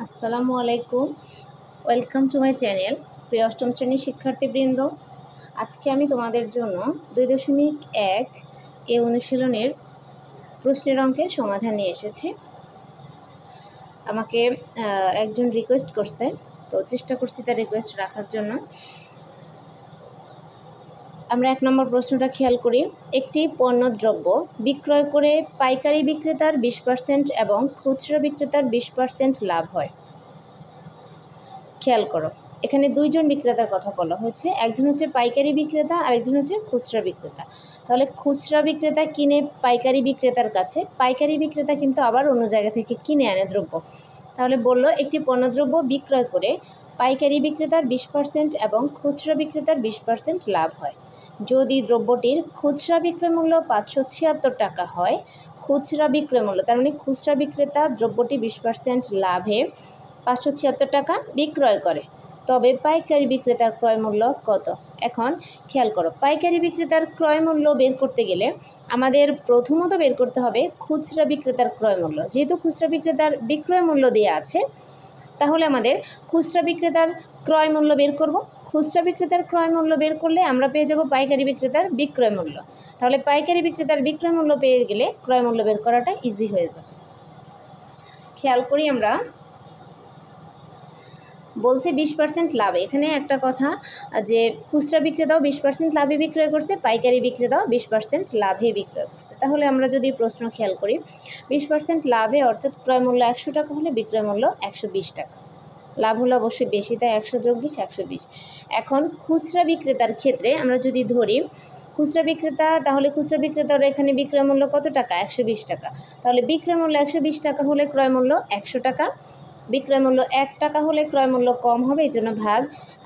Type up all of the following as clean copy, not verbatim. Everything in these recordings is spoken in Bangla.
আসসালামু আলাইকুম, ওয়েলকাম টু মাই চ্যানেল। প্রিয় অষ্টম শ্রেণীর শিক্ষার্থীবৃন্দ, আজকে আমি তোমাদের জন্য 2.1 এ অনুশীলনের প্রশ্নের অঙ্কের সমাধান নিয়ে এসেছি। আমাকে একজন রিকোয়েস্ট করছে, তো চেষ্টা করছি তার রিকোয়েস্ট রাখার জন্য। আমরা 1 নম্বর প্রশ্নটা খেয়াল করি। একটি পণ্যদ্রব্য বিক্রয় করে পাইকারি বিক্রেতার 20% এবং খুচরা বিক্রেতার 20% লাভ হয়। খেয়াল করো, এখানে দুইজন বিক্রেতার কথা বলা হয়েছে। একজন হচ্ছে পাইকারি বিক্রেতা আর একজন হচ্ছে খুচরা বিক্রেতা। তাহলে খুচরা বিক্রেতা কিনে পাইকারি বিক্রেতার কাছে, পাইকারি বিক্রেতা কিন্তু আবার অন্য জায়গা থেকে কিনে আনে দ্রব্য। তাহলে বলল একটি পণ্যদ্রব্য বিক্রয় করে পাইকারি বিক্রেতার 20% এবং খুচরা বিক্রেতার 20% লাভ হয়। যদি দ্রব্যটির খুচরা বিক্রয় মূল্য 576 টাকা হয়, খুচরা বিক্রয় মূল্য তার মানে খুচরা বিক্রেতা দ্রব্যটি 20% লাভে 576 টাকা বিক্রয় করে, তবে পাইকারি বিক্রেতার ক্রয় মূল্য কত? এখন খেয়াল করো, পাইকারি বিক্রেতার ক্রয় মূল্য বের করতে গেলে আমাদের প্রথমত বের করতে হবে খুচরা বিক্রেতার ক্রয় মূল্য। যেহেতু খুচরা বিক্রেতার বিক্রয় মূল্য দেওয়া আছে, তাহলে আমাদের খুচরা বিক্রেতার ক্রয় মূল্য বের করব। খুচরা বিক্রেতার ক্রয় মূল্য বের করলে আমরা পেয়ে যাব পাইকারি বিক্রেতার বিক্রয় মূল্য। তাহলে পাইকারি বিক্রেতার বিক্রয় মূল্য পেয়ে গেলে ক্রয় মূল্য বের করাটা ইজি হয়ে যাবে। খেয়াল করি, আমরা বলছে 20% লাভ। এখানে একটা কথা যে খুচরা বিক্রেতাও 20% লাভে বিক্রয় করছে, পাইকারি বিক্রেতাও 20% লাভে বিক্রয় করছে। তাহলে আমরা যদি প্রশ্ন খেয়াল করি, 20% লাভে অর্থাৎ ক্রয় মূল্য 100 টাকা হলে বিক্রয় মূল্য 120 টাকা। লাভ হলো অবশ্যই বেশি, তাই 100 যোগ 20 120। এখন খুচরা বিক্রেতার ক্ষেত্রে আমরা যদি ধরি খুচরা বিক্রেতা, তাহলে খুচরা বিক্রেতার এখানে বিক্রয় মূল্য কত টাকা? 120 টাকা। তাহলে বিক্রয় মূল্য 120 টাকা হলে ক্রয় মূল্য 100 টাকা। বিক্রয় মূল্য 1 টাকা হলে ক্রয় মূল্য কম হবে, এই জন্য ভাগ।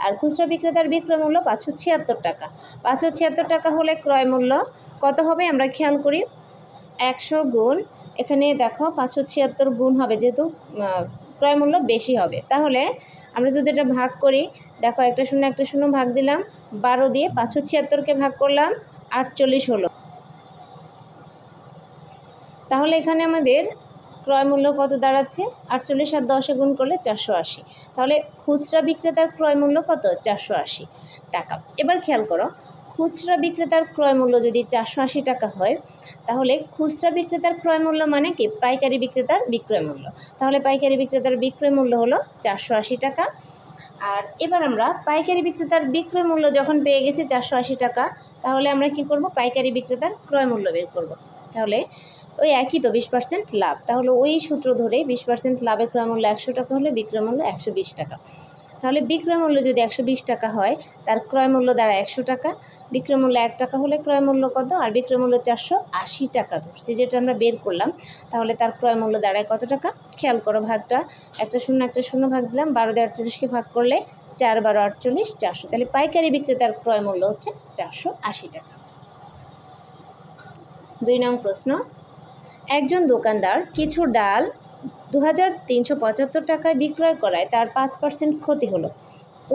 আর খুচরা বিক্রেতার বিক্রয় মূল্য 576 টাকা। 576 টাকা হলে ক্রয় মূল্য কত হবে আমরা খেয়াল করি। 100 গুণ, এখানে দেখো 576 গুণ হবে, যেহেতু ক্রয় মূল্য বেশি হবে। তাহলে আমরা যদি এটা ভাগ করি, দেখো একটা শূন্য ভাগ দিলাম, 12 দিয়ে 576কে ভাগ করলাম, 48 হলো। তাহলে এখানে আমাদের ক্রয় মূল্য কত দাঁড়াচ্ছে? 48 আর 10 গুণ করলে 480। তাহলে খুচরা বিক্রেতার ক্রয় মূল্য কত? 480 টাকা। এবার খেয়াল করো, খুচরা বিক্রেতার ক্রয় মূল্য যদি 480 টাকা হয়, তাহলে খুচরা বিক্রেতার ক্রয় মূল্য মানে কি? পাইকারি বিক্রেতার বিক্রয় মূল্য। তাহলে পাইকারি বিক্রেতার বিক্রয় মূল্য হলো 480 টাকা। আর এবার আমরা পাইকারি বিক্রেতার বিক্রয় মূল্য যখন পেয়ে গেছি 480 টাকা, তাহলে আমরা কি করব? পাইকারি বিক্রেতার ক্রয় মূল্য বের করব। তাহলে ওই একই তো, 20% লাভ। তাহলে ওই সূত্র ধরে 20% লাভে ক্রয় মূল্য 100 টাকা হলে বিক্রয় মূল্য 120 টাকা। তাহলে বিক্রয় মূল্য যদি 120 টাকা হয়, তার ক্রয় মূল্য দাঁড়ায় 100 টাকা। বিক্রয় মূল্য 1 টাকা হলে ক্রয় মূল্য কত? আর বিক্রয় মূল্য 480 টাকা ধরছি, যেটা আমরা বের করলাম। তাহলে তার ক্রয় মূল্য দাঁড়ায় কত টাকা? খেয়াল করো, ভাগটা একটা শূন্য ভাগ দিলাম, 12 দিয়ে 48কে ভাগ করলে 4 12 48 400। তাহলে পাইকারি বিক্রেতার ক্রয় মূল্য হচ্ছে 480 টাকা। 2 নং প্রশ্ন, একজন দোকানদার কিছু ডাল 2375 টাকায় বিক্রয় করায় তার 5% ক্ষতি হলো।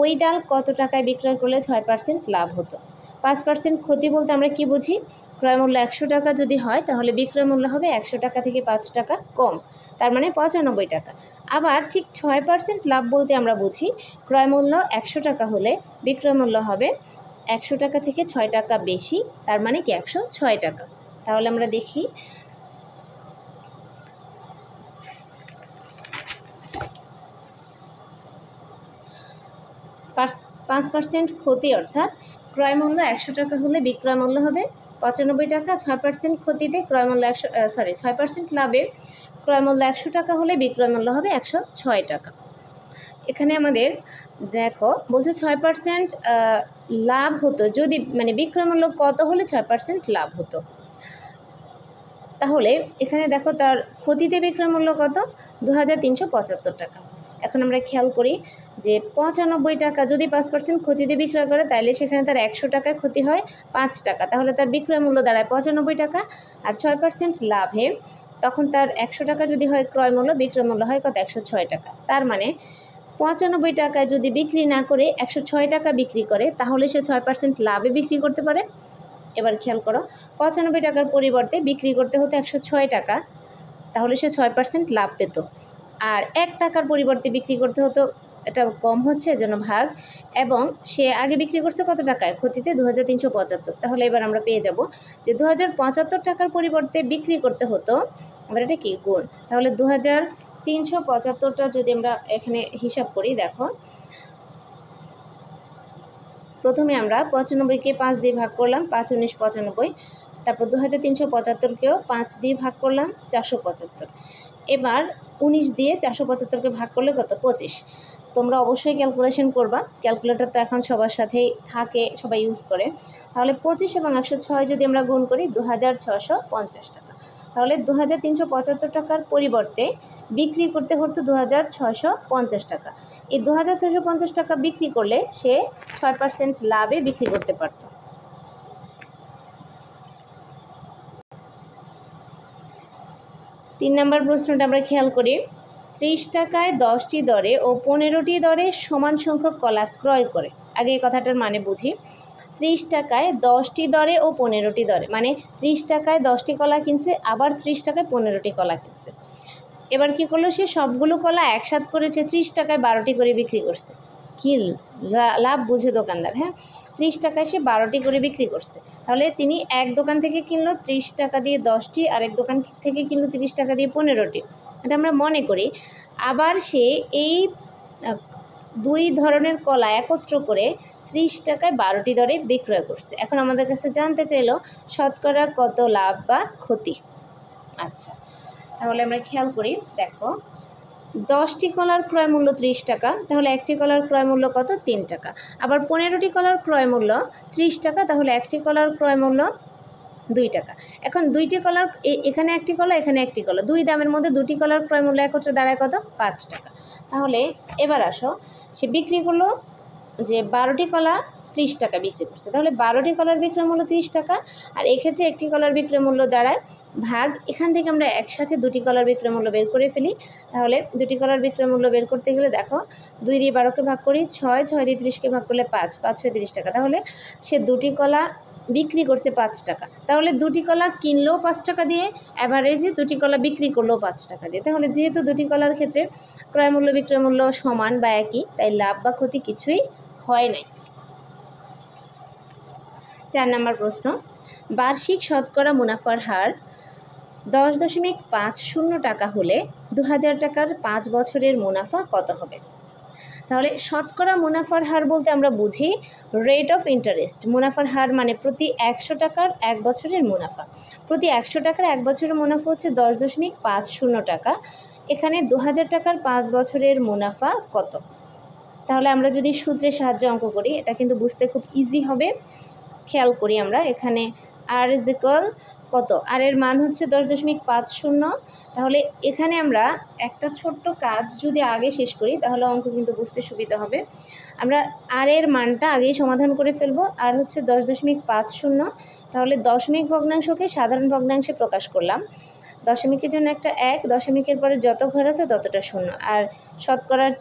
ওই ডাল কত টাকায় বিক্রয় করলে 6% লাভ হতো? 5% ক্ষতি বলতে আমরা কি বুঝি? ক্রয় মূল্য 100 টাকা যদি হয়, তাহলে বিক্রয় মূল্য হবে 100 টাকা থেকে 5 টাকা কম, তার মানে 95 টাকা। আবার ঠিক 6% লাভ বলতে আমরা বুঝি ক্রয় মূল্য 100 টাকা হলে বিক্রয় মূল্য হবে 100 টাকা থেকে 6 টাকা বেশি, তার মানে কি 106 টাকা। তাহলে আমরা দেখি, 5% ক্ষতি অর্থাৎ ক্রয় মূল্য 100 টাকা হলে বিক্রয় মূল্য হবে 95 টাকা। 6% ক্ষতিতে ক্রয় মূল্য 6% লাভে ক্রয় মূল্য 100 টাকা হলে বিক্রয় মূল্য হবে 106 টাকা। এখানে আমাদের দেখো বলছে 6% লাভ হতো যদি, মানে বিক্রয় মূল্য কত হলে 6% লাভ হতো। তাহলে এখানে দেখো তার ক্ষতিতে বিক্রয় মূল্য কত? 2375 টাকা। এখন আমরা খেয়াল করি যে 95 টাকা যদি 5% ক্ষতিতে বিক্রয় করে, তাইলে সেখানে তার 100 টাকায় ক্ষতি হয় 5 টাকা। তাহলে তার বিক্রয় মূল্য দাঁড়ায় 95 টাকা। আর 6% লাভে তখন তার 100 টাকা যদি হয় ক্রয় মূল্য, বিক্রয় মূল্য হয় কত? 106 টাকা। তার মানে 95 টাকায় যদি বিক্রি না করে 106 টাকা বিক্রি করে, তাহলে সে 6% লাভে বিক্রি করতে পারে। এবার খেয়াল করো, 95 টাকার পরিবর্তে বিক্রি করতে হতো 106 টাকা, তাহলে সে 6% লাভ পেত। আর 1 টাকার পরিবর্তে বিক্রি করতে হতো, এটা কম হচ্ছে এজন্য ভাগ, এবং সে আগে বিক্রি করছে কত টাকায়, ক্ষতিতে 2375। তাহলে এবার আমরা পেয়ে যাব যে 2075 টাকার পরিবর্তে বিক্রি করতে হতো, আবার এটা কি গুণ, তাহলে 2375টা যদি আমরা এখানে হিসাব করি, দেখো প্রথমে আমরা 95কে 5 দিয়ে ভাগ করলাম, 5 19 95, তারপর 2375কেও 5 দিয়ে ভাগ করলাম, 475। এবার 19 দিয়ে 475কে ভাগ করলে কত, 25। তোমরা অবশ্যই ক্যালকুলেশন করবা, ক্যালকুলেটর তো এখন সবার সাথেই থাকে, সবাই ইউজ করে। তাহলে 25 এবং 106 যদি আমরা গুণ করি, 2650 টাকা। তাহলে 2375 টাকার পরিবর্তে বিক্রি করতে হতো 2650 টাকা। এই 2650 টাকা বিক্রি করলে সে 6% লাভে বিক্রি করতে পারত। 3 নম্বর প্রশ্নটা আমরা খেয়াল করি। 30 টাকায় 10টি দরে ও 15টি দরে সমান সংখ্যক কলা ক্রয় করে। আগে এই কথাটার মানে বুঝি। 30 টাকায় 10টি দরে ও 15টি দরে, মানে 30 টাকায় 10টি কলা কিনছে, আবার 30 টাকায় 15টি কলা কিনছে। এবার কি করলো, সে সবগুলো কলা একসাথ করেছে, 30 টাকায় 12টি করে বিক্রি করছে। কি লাভ বুঝে দোকানদার, হ্যাঁ, 30 টাকায় সে 12টি করে বিক্রি করছে। তাহলে তিনি এক দোকান থেকে কিনলো 30 টাকা দিয়ে 10টি, আর এক দোকান থেকে কিনলো 30 টাকা দিয়ে 15টি, এটা আমরা মনে করি। আবার সে এই 2 ধরনের কলা একত্র করে 30 টাকায় 12টি দরে বিক্রয় করছে। এখন আমাদের কাছে জানতে চাইলো শতকরা কত লাভ বা ক্ষতি। আচ্ছা, তাহলে আমরা খেয়াল করি, দেখো 10টি কলার ক্রয় মূল্য 30 টাকা, তাহলে একটি কলার ক্রয় মূল্য কত, 3 টাকা। আবার 15টি কলার ক্রয় মূল্য 30 টাকা, তাহলে একটি কলার ক্রয় মূল্য 2 টাকা। এখন 2টি কলার, এখানে একটি কলা, এখানে একটি কলা, 2 দামের মধ্যে 2টি কলার ক্রয় মূল্য একত্রে দাঁড়ায় কত, 5 টাকা। তাহলে এবার আসো, সে বিক্রি করলো যে 12টি কলা 30 টাকা বিক্রি করছে, তাহলে 12টি কলার বিক্রয় মূল্য 30 টাকা, আর এক্ষেত্রে একটি কলার বিক্রয় মূল্য দাঁড়ায় ভাগ। এখান থেকে আমরা একসাথে 2টি কলার বিক্রয় মূল্য বের করে ফেলি। তাহলে 2টি কলার বিক্রয় মূল্য বের করতে গেলে দেখো 2 দিয়ে 12কে ভাগ করি, 6, 6 দিয়ে 30কে ভাগ করলে 5, 5 6 30 টাকা। তাহলে সে 2টি কলা বিক্রি করছে 5 টাকা, তাহলে 2টি কলা কিনলেও 5 টাকা দিয়ে, অ্যাভারেজে 2টি কলা বিক্রি করলেও 5 টাকা দিয়ে। তাহলে যেহেতু 2টি কলার ক্ষেত্রে ক্রয় মূল্য বিক্রয় মূল্য সমান বা একই, তাই লাভ বা ক্ষতি কিছুই হয় নাই। 4 নম্বর প্রশ্ন, বার্ষিক শতকরা মুনাফার হার 10.50 টাকা হলে 2000 টাকার 5 বছরের মুনাফা কত হবে? তাহলে শতকরা মুনাফার হার বলতে আমরা বুঝি রেট অফ ইন্টারেস্ট। মুনাফার হার মানে প্রতি 100 টাকার 1 বছরের মুনাফা। প্রতি 100 টাকার 1 বছরের মুনাফা হচ্ছে 10.50 টাকা। এখানে 2000 টাকার 5 বছরের মুনাফা কত? তাহলে আমরা যদি সূত্রের সাহায্যে অঙ্ক করি, এটা কিন্তু বুঝতে খুব ইজি হবে। খেয়াল করি আমরা, এখানে আর ইজ ইকুয়াল কত, আর এর মান হচ্ছে 10.50। তাহলে এখানে আমরা একটা ছোট্ট কাজ যদি আগে শেষ করি, তাহলে অঙ্ক কিন্তু বুঝতে সুবিধা হবে। আমরা আর এর মানটা আগেই সমাধান করে ফেলবো। আর হচ্ছে 10.50, তাহলে দশমিক ভগ্নাংশকে সাধারণ ভগ্নাংশে প্রকাশ করলাম। দশমিকের জন্য একটা 1, দশমিকের পরে যত ঘর আছে ততটা 0, আর শতকরার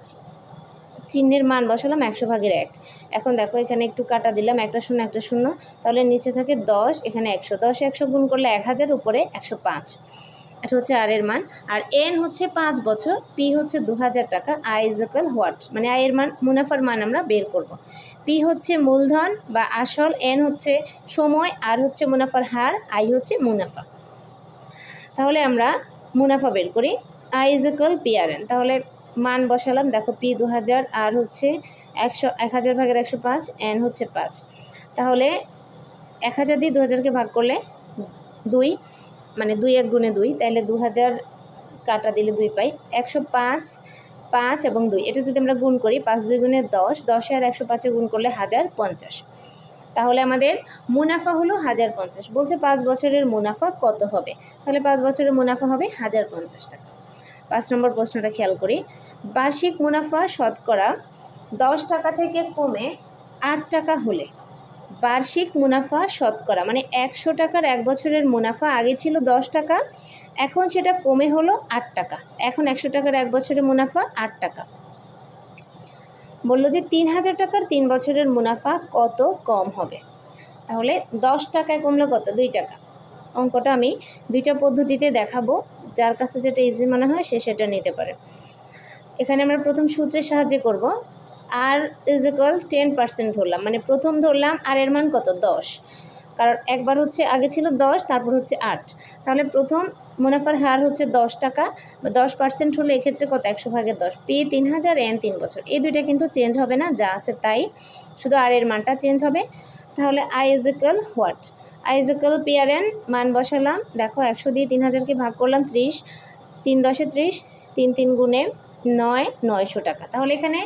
চিহ্নের মান বসালাম 100/1। এখন দেখো এখানে একটু কাটা দিলাম, একটা 0 একটা 0, তাহলে নিচে থাকে 10, এখানে 100, 10 100 গুণ করলে 1000, উপরে 105। এটা হচ্ছে আর এর মান। আর এন হচ্ছে 5 বছর, পি হচ্ছে 2000 টাকা, আই ইজ ইকুয়াল হোয়াট, মানে আয়ের মান, মুনাফার মান আমরা বের করব। পি হচ্ছে মূলধন বা আসল, এন হচ্ছে সময়, আর হচ্ছে মুনাফার হার, আই হচ্ছে মুনাফা। তাহলে আমরা মুনাফা বের করি, I is equal P R N. তাহলে মান বসালাম, দেখো পি 2000, আর হচ্ছে 1000/105, এন হচ্ছে 5। তাহলে 1000 দিয়ে 2000কে ভাগ করলে 2, মানে 2 1 গুণে 2, তাহলে 2000 কাটা দিলে 2 পাই, 105, 5 এবং 2, এটা যদি আমরা গুণ করি 5 2 গুণে 10, 10 আর 105 গুণ করলে 1050। তাহলে আমাদের মুনাফা হলো 1050। বলছে 5 বছরের মুনাফা কত হবে? তাহলে 5 বছরের মুনাফা হবে 1050 টাকা। 5 নম্বর প্রশ্নটা খেয়াল করি, বার্ষিক মুনাফা শতকরা 10 টাকা থেকে কমে 8 টাকা হলে, বার্ষিক মুনাফা শতকরা মানে 100 টাকার 1 বছরের মুনাফা আগে ছিল 10 টাকা, এখন সেটা কমে হলো 8 টাকা। এখন 100 টাকার 1 বছরের মুনাফা 8 টাকা। বললো যে 3000 টাকার 3 বছরের মুনাফা কত কম হবে? তাহলে 10 টাকায় কমলো কত, 2 টাকা। অঙ্কটা আমি 2টা পদ্ধতিতে দেখাবো, যার কাছে যেটা ইজি মনে হয় সে সেটা নিতে পারে। এখানে আমরা প্রথম সূত্রের সাহায্যে করব। আর ইজ ইকুয়াল 10% ধরলাম, মানে প্রথম ধরলাম আর এর মান কত 10, কারণ একবার হচ্ছে আগে ছিল 10 তারপর হচ্ছে 8, তাহলে প্রথম মুনাফার হার হচ্ছে 10 টাকা বা 10% হলে এক্ষেত্রে কত 100/10, পি 3000, এন 3 বছর, এই দুইটা কিন্তু চেঞ্জ হবে না, যা আছে তাই, শুধু আর এর মানটা চেঞ্জ হবে। তাহলে I is equal what, I is equal P R N মান বসালাম, দেখো 100 দিয়ে 3000কে ভাগ করলাম 30, 3 10 30, 3 3 গুণে 9, 900 টাকা। তাহলে এখানে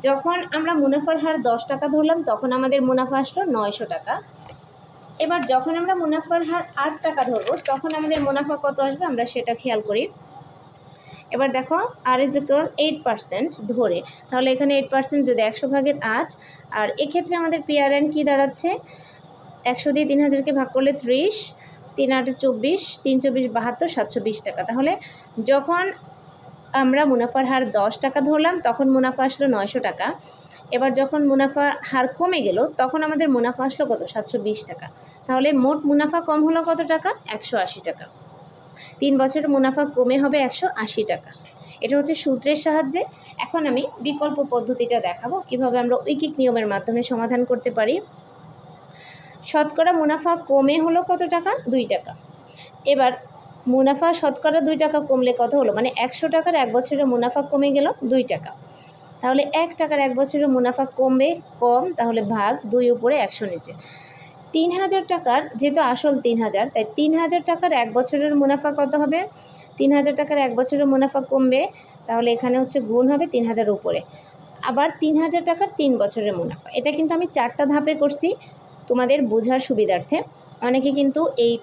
যখন আমরা মুনাফার হার 10 টাকা ধরলাম তখন আমাদের মুনাফা আসলো 900 টাকা। এবার যখন আমরা মুনাফার হার 8 টাকা ধরবো তখন আমাদের মুনাফা কত আসবে আমরা সেটা খেয়াল করি। এবার দেখো আর ইজ ইকুয়াল 8% ধরে, তাহলে এখানে 8% যদি 100/8, আর এক্ষেত্রে আমাদের পিআরএন কী দাঁড়াচ্ছে 100 দিয়ে 3000কে ভাগ করলে 30, 3 8 24, 3 24 72, 720 টাকা। তাহলে যখন আমরা মুনাফার হার 10 টাকা ধরলাম তখন মুনাফা আসলো 900 টাকা। এবার যখন মুনাফা হার কমে গেল তখন আমাদের মুনাফা আসলো কত 720 টাকা। তাহলে মোট মুনাফা কম হলো কত টাকা 180 টাকা। 3 বছরের মুনাফা কমে হবে 180 টাকা। এটা হচ্ছে সূত্রের সাহায্যে। এখন আমি বিকল্প পদ্ধতিটা দেখাবো কিভাবে আমরা ঐকিক নিয়মের মাধ্যমে সমাধান করতে পারি। শতকরা মুনাফা কমে হলো কত টাকা 2 টাকা। এবার মুনাফা শতকরা 2 টাকা কমলে কত হলো, মানে 100 টাকার 1 বছরের মুনাফা কমে গেল 2 টাকা। তাহলে 1 টাকার 1 বছরের মুনাফা কমবে কম, তাহলে ভাগ 2 উপরে 100 নিচে। 3000 টাকার যেহেতু আসল 3000, তাই 3000 টাকার 1 বছরের মুনাফা কত হবে 3000 টাকার 1 বছরের মুনাফা কমবে, তাহলে এখানে হচ্ছে গুণ হবে 3000 উপরে, আবার 3000 টাকার 3 বছরের মুনাফা। এটা কিন্তু আমি 4টা ধাপে করছি তোমাদের বোঝার সুবিধার্থে। অনেকে কিন্তু এই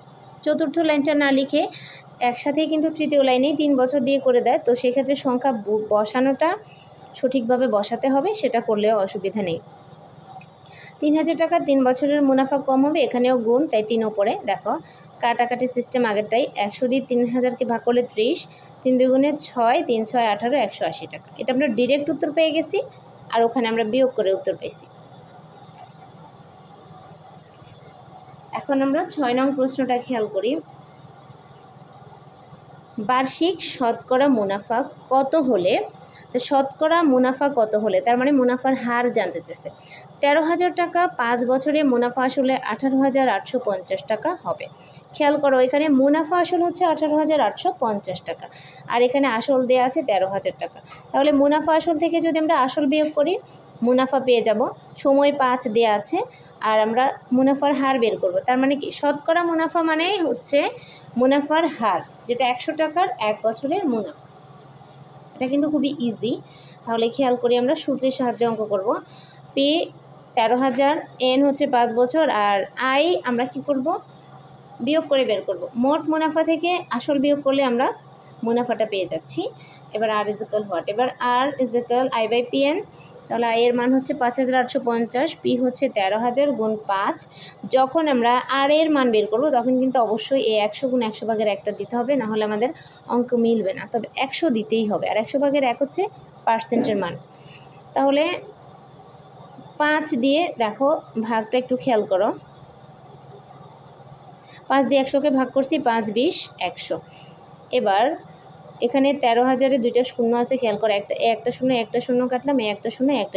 চতুর্থ লাইনটা না লিখে একসাথেই কিন্তু তৃতীয় লাইনেই 3 বছর দিয়ে করে দেয়, তো সেক্ষেত্রে সংখ্যা বসানোটা সঠিকভাবে বসাতে হবে, সেটা করলেও অসুবিধা নেই। 3000 টাকা 3 বছরের মুনাফা কম হবে, এখানেও গুণ, তাই 3 উপরে। দেখো কাটাকাটি সিস্টেম আগেরটাই, 100 দিয়ে 3000কে ভাগ করলে 30, 3 2 গুণে 6, 3 6 18, 180 টাকা। এটা আমরা ডিরেক্ট উত্তর পেয়ে গেছি, আর ওখানে আমরা বিয়োগ করে উত্তর পেয়েছি। এখন আমরা 6 নং প্রশ্নটা খেয়াল করি। বার্ষিক শতকরা মুনাফা কত হলে, শতকরা মুনাফা কত হলে তার মানে মুনাফার হার জানতে চেয়েছে। 13,000 টাকা 5 বছরে মুনাফা আসলে 18,850 টাকা হবে। খেয়াল করো এখানে মুনাফা আসল হচ্ছে 18,850 টাকা, আর এখানে আসল দেয়া আছে 13,000 টাকা। তাহলে মুনাফা আসল থেকে যদি আমরা আসল বিয়োগ করি মুনাফা পেয়ে যাব, সময় 5 দেয়া আছে, আর আমরা মুনাফার হার বের করব। তার মানে কি শতকরা মুনাফা মানে হচ্ছে মুনাফার হার, যেটা 100 টাকার 1 বছরের মুনাফা। এটা কিন্তু খুবই ইজি। তাহলে খেয়াল করি আমরা সূত্রের সাহায্যে অঙ্ক করব। পে 13,000, এন হচ্ছে 5 বছর, আর আই আমরা কি করব বিয়োগ করে বের করব। মোট মুনাফা থেকে আসল বিয়োগ করলে আমরা মুনাফাটা পেয়ে যাচ্ছি। এবার আর ইজ ইকুয়াল হোয়াট, এবার R is equal I by P N. তাহলে আই এর মান হচ্ছে 5,850, পি হচ্ছে 13,000 গুণ 5। যখন আমরা আর এর মান বের করব তখন কিন্তু অবশ্যই এই 100 গুণ 100/1 দিতে হবে, না হলে আমাদের অঙ্ক মিলবে না। তবে 100 দিতেই হবে, আর 100/1 হচ্ছে পার্সেন্টের মান। তাহলে 5 দিয়ে দেখো ভাগটা একটু খেয়াল করো, 5 দিয়ে 100কে ভাগ করছি, 5 20 100। এবার এখানে 13,000-এ 2টা শূন্য আছে, খেয়াল করো, একটা শূন্য কাটলাম, একটা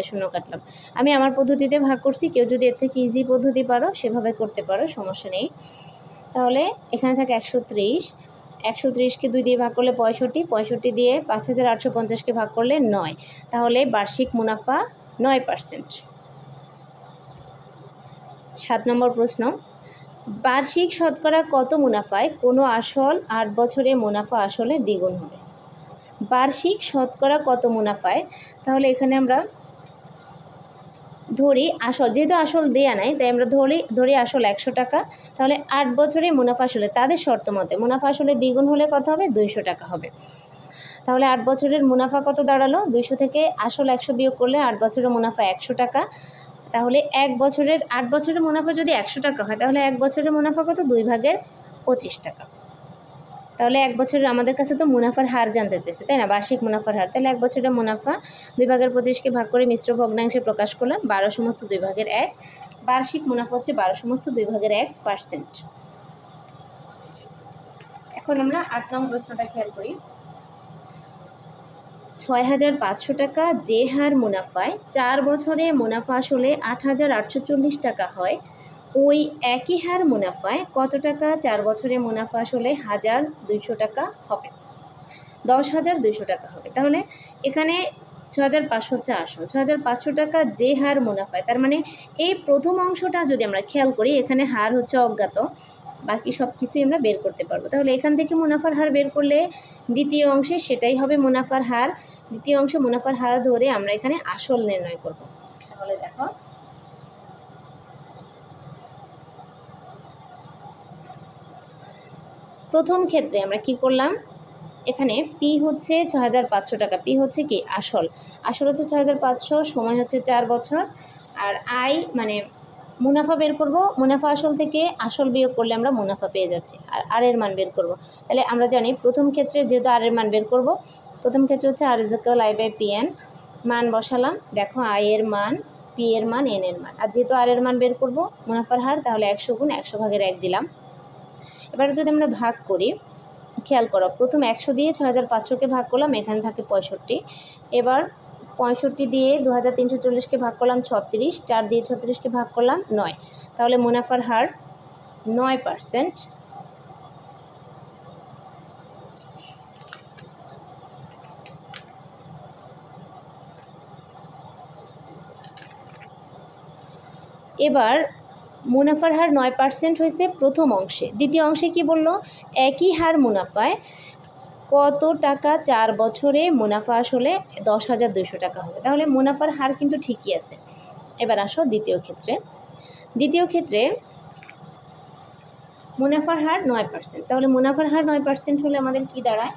শূন্য কাটলাম। আমি আমার পদ্ধতিতে ভাগ করছি, কেউ যদি এর থেকে ইজি পদ্ধতি পারো সেভাবে করতে পারো, সমস্যা নেই। তাহলে এখানে থাকে 130, 130কে 2 দিয়ে ভাগ করলে 65, 65 দিয়ে 5,850কে ভাগ করলে 9, তাহলে বার্ষিক মুনাফা 9%। 7 নম্বর প্রশ্ন, বার্ষিক শতকরা কত মুনাফায় কোনো আসল 8 বছরে মুনাফা আসলে দ্বিগুণ হবে। বার্ষিক শতকরা কত মুনাফায়, তাহলে এখানে আমরা ধরি আসল, যেহেতু আসল দেয়া নাই তাই আমরা ধরি আসল 100 টাকা। তাহলে 8 বছরে মুনাফা আসলে তাদের শর্ত মতে মুনাফা আসলে দ্বিগুণ হলে কত হবে 200 টাকা হবে। তাহলে 8 বছরের মুনাফা কত দাঁড়ালো, 200 থেকে আসল 100 বিয়োগ করলে 8 বছরের মুনাফা 100 টাকা। তাহলে 8 বছরের মুনাফা যদি 100 টাকা হয় তাহলে 1 বছরের মুনাফা কত 2/25 টাকা। তাহলে 1 বছরের আমাদের কাছে তো মুনাফার হার জানতে চেয়েছে, তাই না, বার্ষিক মুনাফার হার। তাহলে 1 বছরের মুনাফা 2/25কে ভাগ করে মিশ্র ভগ্নাংশে প্রকাশ করলাম, 12/2/1। বার্ষিক মুনাফা হচ্ছে 12/2/1%। এখন আমরা 8 নং প্রশ্নটা খেয়াল করি। 6,500 টাকা যে হার মুনাফায় 4 বছরে মুনাফা আসলে 8,840 টাকা হয়, ওই একই হার মুনাফায় কত টাকা 4 বছরে মুনাফা আসলে 1,200 টাকা হবে, 10,200 টাকা হবে। তাহলে এখানে 6,500 হচ্ছে আসল, 6,500 টাকা যে হার মুনাফায়, তার মানে এই প্রথম অংশটা যদি আমরা খেয়াল করি, এখানে হার হচ্ছে অজ্ঞাত, বাকি সব কিছুই আমরা বের করতে পারবো। তাহলে এখান থেকে মুনাফার হার বের করলে দ্বিতীয় অংশে সেটাই হবে মুনাফার হার, দ্বিতীয় অংশে মুনাফার হার ধরে আমরা এখানে আসল নির্ণয় করব। তাহলে দেখো প্রথম ক্ষেত্রে আমরা কি করলাম, এখানে পি হচ্ছে 6,500 টাকা, পি হচ্ছে কি আসল, আসল হচ্ছে 6,500, সময় হচ্ছে 4 বছর, আর আই মানে মুনাফা বের করব, মুনাফা আসল থেকে আসল বিয়োগ করলে আমরা মুনাফা পেয়ে যাচ্ছি, আর আর এর মান বের করব। তাহলে আমরা জানি প্রথম ক্ষেত্রে যেহেতু আর এর মান বের করব, প্রথম ক্ষেত্রে হচ্ছে R equal I by P N, মান বসালাম, দেখো আই এর মান, পি এর মান, এন এর মান, আর যেহেতু আর এর মান বের করব মুনাফার হার, তাহলে 100 গুণ 100 ভাগের 1 দিলাম। এবার যদি আমরা ভাগ করি, খেয়াল করো প্রথম 100 দিয়ে 6,500কে ভাগ করলাম, এখানে থাকে 65, এবার 65 দিয়ে 2,340কে ভাগ করলাম 36, 4 দিয়ে 36কে ভাগ করলাম 9, তাহলে মুনাফার হার 9%। এবার মুনাফার হার 9% হয়েছে প্রথম অংশে। দ্বিতীয় অংশে কি বলল, একই হার মুনাফায় কত টাকা 4 বছরে মুনাফা আসলে 10,200 টাকা হবে। তাহলে মুনাফার হার কিন্তু ঠিকই আছে। এবার আসো দ্বিতীয় ক্ষেত্রে, দ্বিতীয় ক্ষেত্রে মুনাফার হার 9%, তাহলে মুনাফার হার 9% হলে আমাদের কি দাঁড়ায়,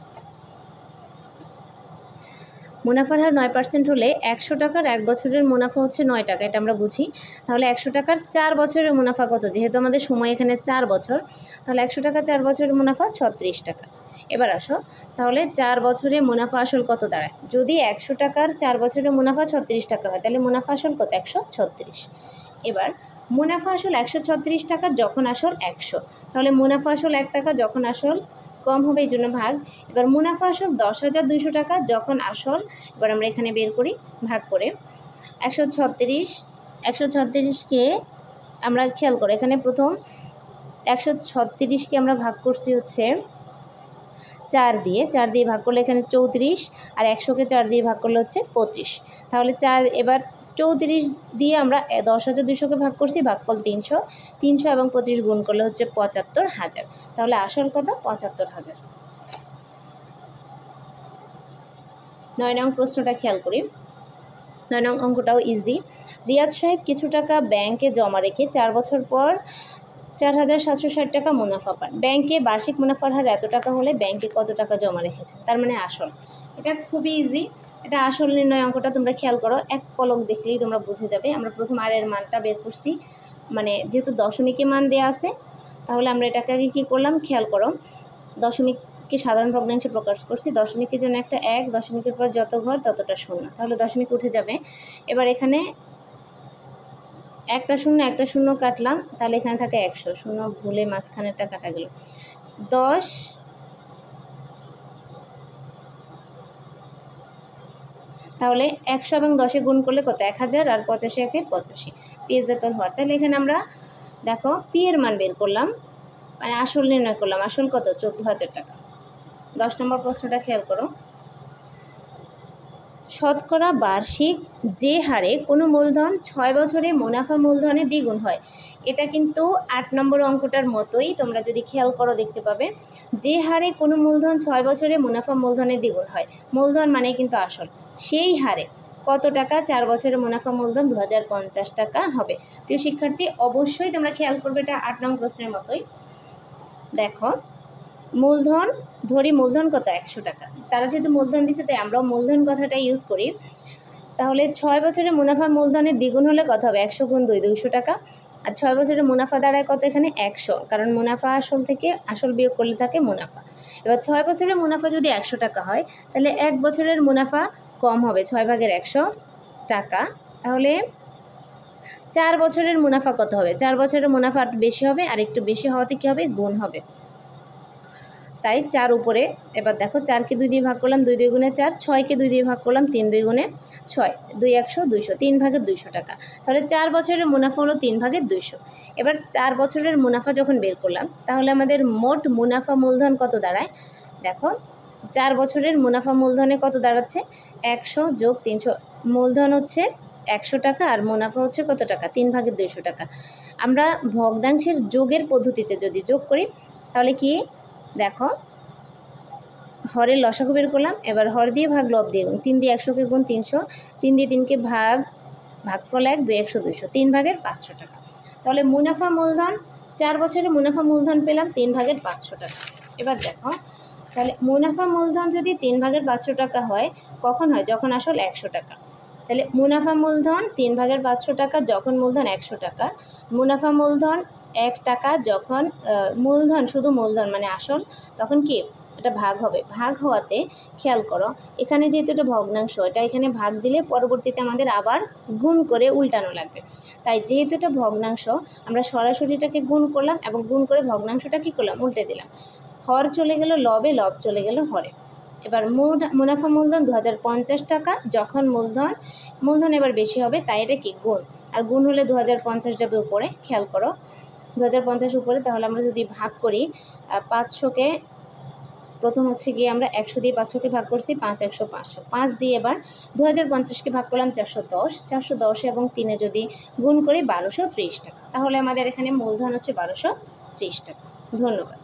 মুনাফার হার 9% হলে 100 টাকার 1 বছরের মুনাফা হচ্ছে 9 টাকা, এটা আমরা বুঝি। তাহলে 100 টাকার 4 বছরের মুনাফা কত, যেহেতু আমাদের সময় এখানে 4 বছর, তাহলে 100 টাকা 4 বছরের মুনাফা 36 টাকা। এবার আসো, তাহলে 4 বছরে মুনাফা আসল কত দাঁড়ায়, যদি 100 টাকার 4 বছরের মুনাফা 36 টাকা হয়, তাহলে মুনাফা আসল কত, 136। এবার মুনাফা আসল 136 টাকা যখন আসল 100, তাহলে মুনাফা আসল 1 টাকা যখন আসল কম হবে, এই জন্য ভাগ। এবার মুনাফা আসল 10,200 টাকা যখন আসল, এবার আমরা এখানে বের করি ভাগ করে 136কে আমরা খেয়াল করি, এখানে প্রথম 136কে আমরা ভাগ করছি হচ্ছে 4 দিয়ে, 4 দিয়ে ভাগ করলে এখানে 34, আর 100কে 4 দিয়ে ভাগ করলে হচ্ছে 25, তাহলে 4, এবার 34 দিয়ে আমরা 10,200কে ভাগ করছি, ভাগফল 300, 300 এবং 25 গুণ করলে হচ্ছে 75,000, তাহলে আসল কত, 75,000। 9 নং প্রশ্নটা খেয়াল করি, 9 নং অঙ্কটাও ইজি। রিয়াদ সাহেব কিছু টাকা ব্যাংকে জমা রেখে 4 বছর পর 4,760 টাকা মুনাফা পান। ব্যাংকে বার্ষিক মুনাফার হার এত টাকা হলে ব্যাংকে কত টাকা জমা রেখেছেন, তার মানে আসল। এটা খুবই ইজি, এটা আসল নির্ণয় অঙ্কটা তোমরা খেয়াল করো, এক পলক দেখলেই তোমরা বুঝে যাবে। আমরা প্রথম আর এর মানটা বের করছি, মানে যেহেতু দশমিকে মান দেওয়া আছে, তাহলে আমরা এটাকে আগে কী করলাম খেয়াল করো, দশমিককে সাধারণ ভগ্নাংশে প্রকাশ করছি, দশমিকের জন্য একটা 1, দশমিকের পর যত ঘর ততটা 0, তাহলে দশমিক উঠে যাবে। এবার এখানে একটা শূন্য কাটলাম, তাহলে এখানে থাকে 100, শূন্য ভুলে মাঝখানেরটা কাটা গেল, 10, তাহলে 100 এবং 10-এ গুণ করলে কত, 1000, আর 85 একে 85, পি ইজ ইকুয়াল হওয়ার। তাহলে এখানে আমরা দেখো পি এর মান বের করলাম, মানে আসল নির্ণয় করলাম, আসল কত, 14,000 টাকা। 10 নম্বর প্রশ্নটা খেয়াল করো, শতকরা বার্ষিক যে হারে কোনো মূলধন 6 বছরে মুনাফা মূলধনে দ্বিগুণ হয়। এটা কিন্তু 8 নম্বর অঙ্কটার মতোই, তোমরা যদি খেয়াল করো দেখতে পাবে, যে হারে কোনো মূলধন 6 বছরে মুনাফা মূলধনে দ্বিগুণ হয়, মূলধন মানে কিন্তু আসল, সেই হারে কত টাকা 4 বছরের মুনাফা মূলধন 2,050 টাকা হবে। প্রিয় শিক্ষার্থী, অবশ্যই তোমরা খেয়াল করবে, এটা 8 নং প্রশ্নের মতোই। দেখো মূলধন ধরি, মূলধন কত, 100 টাকা, তারা যেহেতু মূলধন দিচ্ছে তাই আমরাও মূলধন কথাটা ইউজ করি। তাহলে 6 বছরের মুনাফা মূলধনের দ্বিগুণ হলে কত হবে, 100 গুণ 2, 200 টাকা, আর 6 বছরের মুনাফা দাঁড়ায় কত, এখানে 100, কারণ মুনাফা আসল থেকে আসল বিয়োগ করলে থাকে মুনাফা। এবার 6 বছরের মুনাফা যদি 100 টাকা হয়, তাহলে 1 বছরের মুনাফা কম হবে 6 ভাগের 100 টাকা, তাহলে 4 বছরের মুনাফা কত হবে, 4 বছরের মুনাফা বেশি হবে, আর একটু বেশি হওয়াতে কী হবে, গুণ হবে। তাই 4 উপরে। এবার দেখো 4কে 2 দিয়ে ভাগ করলাম, 2 2 গুণে 4, 6কে 2 দিয়ে ভাগ করলাম, 3 2 গুণে 6, 2 100, 200, 3 ভাগের 200 টাকা। তাহলে 4 বছরের মুনাফা হলো 3 ভাগের 200। এবার 4 বছরের মুনাফা যখন বের করলাম, তাহলে আমাদের মোট মুনাফা মূলধন কত দাঁড়ায়? দেখো 4 বছরের মুনাফা মূলধনে কত দাঁড়াচ্ছে? 100 যোগ 300। মূলধন হচ্ছে 100 টাকা আর মুনাফা হচ্ছে কত টাকা? 3 ভাগের 200 টাকা। আমরা ভগ্নাংশের যোগের পদ্ধতিতে যদি যোগ করি তাহলে কি দেখো, হরের লসাগু বের করলাম, এবার হর দিয়ে ভাগ, লব দিয়ে গুণ, 3 দিয়ে 100কে গুণ 300, 3 দিয়ে 3কে ভাগ, ভাগফল 1, 2 100, 200, 3 ভাগের 500 টাকা। তাহলে মুনাফা মূলধন 4 বছরের মুনাফা মূলধন পেলাম 3 ভাগের 500 টাকা। এবার দেখো তাহলে মুনাফা মূলধন যদি 3 ভাগের 500 টাকা হয়, কখন হয়? যখন আসল 100 টাকা। তাহলে মুনাফা মূলধন 3 ভাগের 500 টাকা যখন মূলধন 100 টাকা, মুনাফা মূলধন 1 টাকা যখন মূলধন, শুধু মূলধন মানে আসল, তখন কি এটা ভাগ হবে। ভাগ হওয়াতে খেয়াল করো, এখানে যেহেতু এটা ভগ্নাংশ, এটা এখানে ভাগ দিলে পরবর্তীতে আমাদের আবার গুণ করে উল্টানো লাগবে। তাই যেহেতু এটা ভগ্নাংশ, আমরা সরাসরিটাকে গুণ করলাম এবং গুণ করে ভগ্নাংশটা কী করলাম? উল্টে দিলাম। হর চলে গেল লবে, লব চলে গেল হরে। এবার মুনাফা মূলধন 2050 টাকা যখন মূলধন এবার বেশি হবে, তাই এটা কি গুণ, আর গুণ হলে 2050 যাবে উপরে। খেয়াল করো 2050 উপরে, তাহলে আমরা যদি ভাগ করি 500কে, প্রথম হচ্ছে গিয়ে আমরা 100 দিয়ে 500কে ভাগ করছি, 5 100 500, 5 দিয়ে এবার 2050কে ভাগ করলাম 410, 410 এবং 3 যদি গুণ করি 1230 টাকা। তাহলে আমাদের এখানে মূলধন হচ্ছে 1230 টাকা। ধন্যবাদ।